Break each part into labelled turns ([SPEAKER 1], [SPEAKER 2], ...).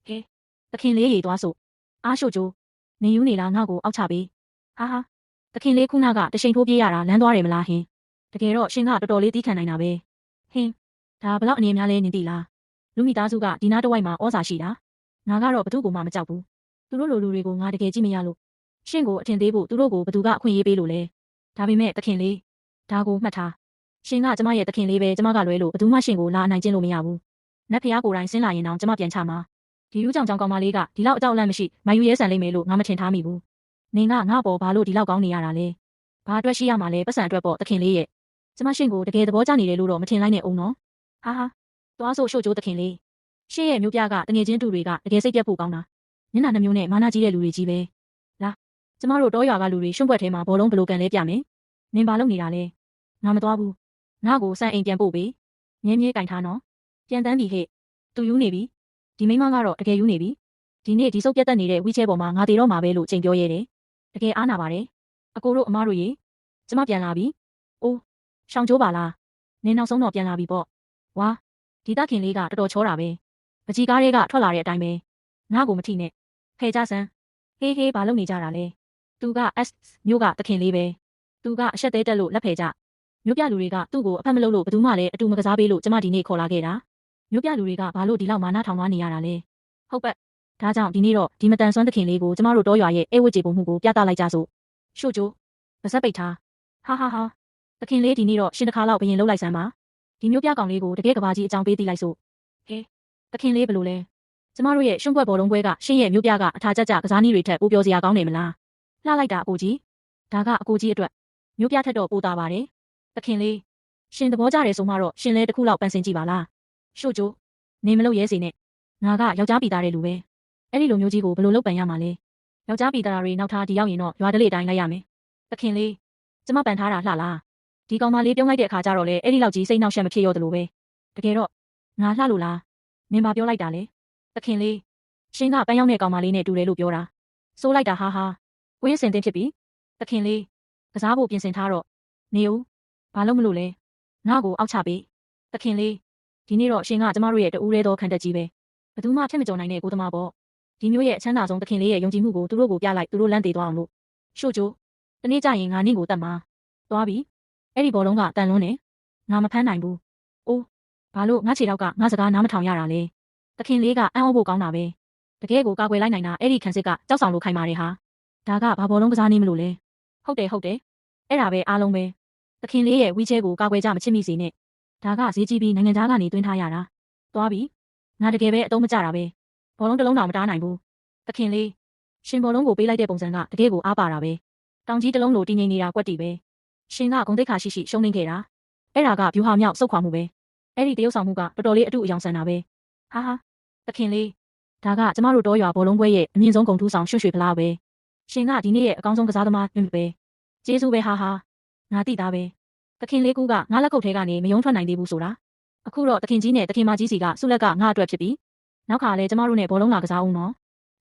[SPEAKER 1] ဟဲသခင်လေးရေသွားစို့အားရှို့ကျိုးနေယူနေလားငါ့ကိုအောက်ချပေးဟာဟာသခင်လေးခုနကတရှိန်ထိုးပြေးရတာလမ်းသွားတယ်မလားဟင်တကယ်တော့ရှင်ကတော်တော်လေးတီးခံနိုင်တာပဲဟင်းဒါဘလောက်အနေများလဲနင်သိလားလူမိသားစုကဒီနားတစ်ဝိုက်မှာဩဇာရှိတာငါကတော့ဘသူ့ကိုမှမကြောက်ဘူးသူတို့လိုလူတွေကိုငါတကယ်ကြည့်မရလို့ရှင်ကိုအထင်သေးဖို့သူတို့ကိုဘသူကအခွင့်အရေးပေးလို့လဲဒါပေမဲ့သခင်လေးဒါကိုမှတ်ထားရှင်ကကျမရဲ့သခင်လေးပဲကျမကလွဲလို့ဘသူမှရှင်ကိုလာအနိုင်ကျင့်လို့မရဘူးနတ်ဖျားကိုယ်တိုင်ဆင်းလာရင်တောင်ကျမပြန်ချမှာဒီလူကြောင်ကောင်မလေးကဒီလောက်အကြောက်အလန့်မရှိမိုင်ယူရဲဆန်လိမ့်မယ်လို့ငါမထင်ထားမိဘူးနင်ကငါ့ဘောဘာလို့ဒီလောက်ကောင်းနေရတာလဲဘာအတွက်ရှိရမှာလဲပတ်စံအတွက်ပေါ့သခင်လေးရဲ့ကျမရှင်ကိုတကယ်သဘောကျနေတယ်လို့တော့မထင်လိုက်နဲ့အောင်နော်ဟာဟာသွားဆိုရှို့ကျိုးသခင်လေးရှေ့ရဲ့မျိုးပြကတငယ်ချင်းတူတွေကတကယ်စိတ်ပြတ်ဖို့ကောင်းတာမျက်နှာနှမျိုးနဲ့မာနကြီးတဲ့လူတွေကြီးပဲလာကျမတို့တောရွာကလူတွေရှုံ့ပွက်ထဲမှာဘောလုံးဘလိုကန်လဲပြမယ်နင်ဘာလုပ်နေတာလဲငါမသွားဘူးငါ့ကိုစံအိမ်ပြန်ပို့ပေးမြဲမြဲကင်ထားနော်ပြန်တန်းပြီဟဲ့သူယူနေပြီဒီမိမကတော့တကယ်ယူနေပြီဒီနေ့ဒီစုပ်ပြတ်တက်နေတဲ့ဝီချဲပေါ်မှာငါတည်တော့မှာပဲလို့ချိန်ပြောရဲတယ်တကယ်အားနာပါတယ်အကိုတို့အမတို့ရေကျမပြန်လာပြီအိုးရှောင်ကျိုးပါလားနင်နောက်ဆုံးတော့ပြန်လာပြီပေါ့ဝါဒီတခင်လေးကတော်တော်ချောတာပဲပကြီးကားတွေကထွက်လာတဲ့အတိုင်းပဲငါ့ကိုမထိနဲ့ဖယ်ကြစမ်းဟေးဘာလုပ်နေကြတာလဲသူက S မျိုးကတခင်လေးပဲသူကအဆက်သေးတက်လို့လက်ဖယ်ကြမျိုးပြလူတွေကသူ့ကိုအဖက်မလုပ်လို့ဘယ်သူမှလည်းအတူမကစားပေးလို့ကျမဒီနေ့ခေါ်လာခဲ့တာမျိုးပြလူတွေကဘာလို့ဒီလောက်မာနထောင်သွားနေရတာလဲဟုတ်ပတ်ဒါကြောင့်ဒီနေ့တော့ဒီမတန်ဆွမ်းသခင်လေးကိုကျမတို့တောရွာရဲ့အိဝတ်ကြေပုံမှုကိုပြသလိုက်ကြစို့ရှို့ကျိုးပါဇက်ပိတ်ထားဟာသခင်လေးဒီနေ့တော့ရှင်တစ်ခါလောက်ဘယင်လှုပ်လိုက်စမ်းပါဒီမျိုးပြကောင်လေးကိုတကယ်ကဘာကြီးအကြောင်းပေးသိလိုက်စို့ဟဲသခင်လေးဘယ်လိုလဲကျမတို့ရဲ့ရှုံ့ပွက်ဘောလုံးပွဲကရှင်ရဲ့မျိုးပြကအထာကြကစားနည်းတွေထက်ပိုပြောစရာကောင်းနေမလားလှလိုက်တာအကိုကြီးဒါကအကိုကြီးအတွက်မျိုးပြထက်တော့ပိုတာပါတယ်သခင်လေးရှင်သဘောကျတယ်ဆိုမှတော့ရှင်လဲတစ်ခုလောက်ပန်းစင်ကြည့်ပါလားရှို့ကျိုးနေမလို့ရဲစေနဲ့ငါကယောက်ျားပီသားတဲ့လူပဲအဲ့ဒီလိုမျိုးကြီးကိုဘယ်လိုလုပ်ပန်ရမှာလဲယောက်ျားပီသားတွေနောက်ထားဒီရောက်ရင်တော့ရွာတလေအတိုင်းလိုက်ရမယ်သခင်လေးကျမပန်ထားတာလှလားဒီကောင်မလေးပြုံးလိုက်တဲ့အခါကျတော့လေအဲ့ဒီလောက်ကြီးစိတ်နှောက်ရှက်မဖြစ်ရောတလို့ပဲတကယ်တော့ငါလှလို့လားနင်ဘာပြောလိုက်တာလဲသခင်လေးရှင်ကပန်းရောက်တဲ့ကောင်မလေးနဲ့တူတယ်လို့ပြောတာစိုးလိုက်တာဟာဝင်းစင်တင်ဖြစ်ပြီသခင်လေးကစားဖို့ပြင်ဆင်ထားတော့နေဦးဘာလို့မလို့လဲငါ့ကိုအောက်ချပေးသခင်လေးဒီနေ့တော့ရှင်ကကျမတို့ရဲ့တူးရဲသောခံတက်ကြီးပဲဘယ်သူမှဖြစ်မကြုံနိုင်တဲ့ကိုသမားပေါ့ဒီမျိုးရဲ့အချမ်းသာဆုံးသခင်လေးရဲ့ယုံကြည်မှုကိုသူတို့ကိုပြလိုက်သူတို့လန့်သေးသွားအောင်လို့ရှို့ကျိုးတနေ့ကျရင်ငါနင့်ကိုတတ်မှာသွားပြီအဲ့ဒီဘောလုံးကတန်လွန်းနေငါမဖမ်းနိုင်ဘူးအိုးဘာလို့ငါခြေတော့ကငါစကားနားမထောင်ရတာလဲသခင်လေးကအံ့ဩဖို့ကောင်းတာပဲတကယ်ကိုကာကွယ်လိုက်နိုင်တာအဲ့ဒီခံစစ်ကကြောက်ဆောင်လို့ခိုင်ပါတယ်ဟာဒါကဘာဘောလုံးကစားနေမလို့လဲဟုတ်တယ်အဲ့ဒါပဲအားလုံးပဲသခင်လေးရဲ့ဝီချဲကိုကာကွယ်ကြမချစ်မိစေနဲ့ဒါကဈေးကြီးပြီးနိုင်ငံသားကနေတွင်းထားရတာသွားပြီငါတကယ်ပဲအတုံးမကြတာပဲဘောလုံးတစ်လုံးတောင်မတားနိုင်ဘူးသခင်လေးရှင်ဘောလုံးကိုပေးလိုက်တဲ့ပုံစံကတကယ်ကိုအားပါတာပဲတောင်ကြီးတစ်လုံးလိုတည်ငြိမ်နေတာကွက်တီပဲရှင်ကဂုံတိတ်ခါရှိရှုံးနေခဲ့တာအဲ့ဒါကဗျူဟာမြောက်စုတ်ခွာမှုပဲအဲ့ဒီတရုတ်ဆောင်မှုကတော်တော်လေးအတူအယောင်ဆန်တာပဲဟာသခင်လေးဒါကကျမတို့တောရွာဘောလုံးပွဲရဲ့အမြင့်ဆုံးဂုံထူးဆောင်ရွှေဖလားပဲရှင်ကဒီနေ့ရဲ့အကောင်းဆုံးကစားသမားပဲကျေးဇူးပဲဟာငါသိသားပဲသခင်လေးကူကငါလက်ခုပ်ထဲကနေမယုံထွက်နိုင်သေးဘူးဆိုတာအခုတော့သခင်ကြီးနဲ့သခင်မကြီးစီကဆုလက်ကငါအတွက်ဖြစ်ပြီနောက်ခါလဲကျမတို့နဲ့ဘောလုံးလာကစားအောင်နော်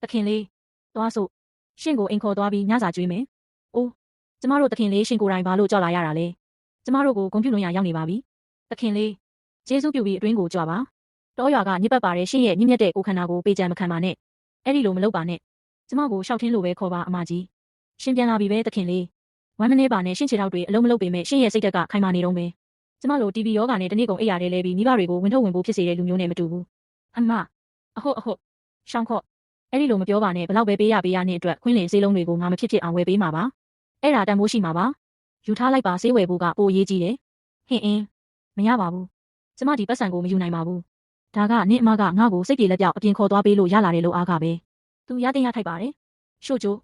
[SPEAKER 1] သခင်လေးသွားစို့ရှင်ကိုအိမ်ခေါ်သွားပြီးညစာကျွေးမယ်အိုးကျမတို့သခင်လေးရှင်ကိုယ်တိုင်ဘာလို့ကြောက်လာရတာလဲကျမတို့ကိုဂုံပြူလွန်ရရောက်နေပါပြီသခင်လေးကျေးဇူးပြုပြီးအတွင်းကိုကြွပါတောရွာကညစ်ပတ်ပါတဲ့ရှင်ရဲ့မြင့်မြတ်တဲ့ကိုခန္ဓာကိုပေးကြံမခံပါနဲ့အဲ့ဒီလိုမလုပ်ပါနဲ့ကျမကိုရှောက်ထင်းလို့ပဲခေါ်ပါအမကြီးရှင်ပြန်လာပြီပဲသခင်လေးဝမ်းမနေပါနဲ့ရှင်ခြေထောက်တွေအလုံးမလုံးပေမဲ့ရှင်ရဲ့စိတ်ဓာတ်ကခိုင်မာနေတော့ပဲကျမတို့ TV ယောဂါနဲ့တနေ့ကုန်အိပ်ရတယ်လဲပြီးမိဘတွေကိုဝင်ထုတ်ဝင်ပိုးဖြစ်စေတဲ့လူမျိုးနဲ့မတူဘူးအမအဟုတ်ရှောင်းခေါ့အဲ့ဒီလိုမပြောပါနဲ့ဘလောက်ပဲပေးရနဲ့အတွက်ခွင်းလင်ဆေးလုံးတွေကိုငါမဖြစ်အောင်ဝယ်ပေးမှာပါအဲ့ဒါတန်ဖိုးရှိမှာပါယူထားလိုက်ပါဆေးဝယ်ဖို့ကပိုအရေးကြီးတယ်ဟင်မရပါဘူးကျမဒီပတ်စံကိုမယူနိုင်ပါဘူးဒါကနင့်အမကငါ့ကိုစိတ်ပြေလက်ပြောက်အပြင်ခေါ်သွားပေးလို့ရလာတယ်လို့အားကပဲသူရတင်ရထိုက်ပါတယ်ရှို့ကျိုး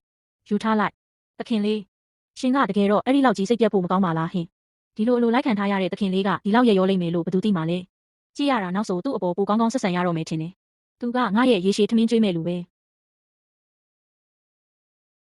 [SPEAKER 1] ယူထားလိုက်သခင်လေးရှင်ကတကယ်တော့အဲ့ဒီလောက်ကြီးစိတ်ပြတ်ဖို့မကောင်းပါလားဟင်ဒီလိုအလိုလိုက်ခံထားရတဲ့သခင်လေးကဒီလောက်ရရောလိမ့်မယ်လို့ဘယ်သူသိမှာလဲကြည့်ရတာနောက်ဆိုသူ့အပေါ်ပိုကောင်းဆက်ဆံရတော့မယ်ထင်တယ်သူကငါ့ရဲ့ရေရှည်ထမင်းကျွေးမဲ့လူပဲ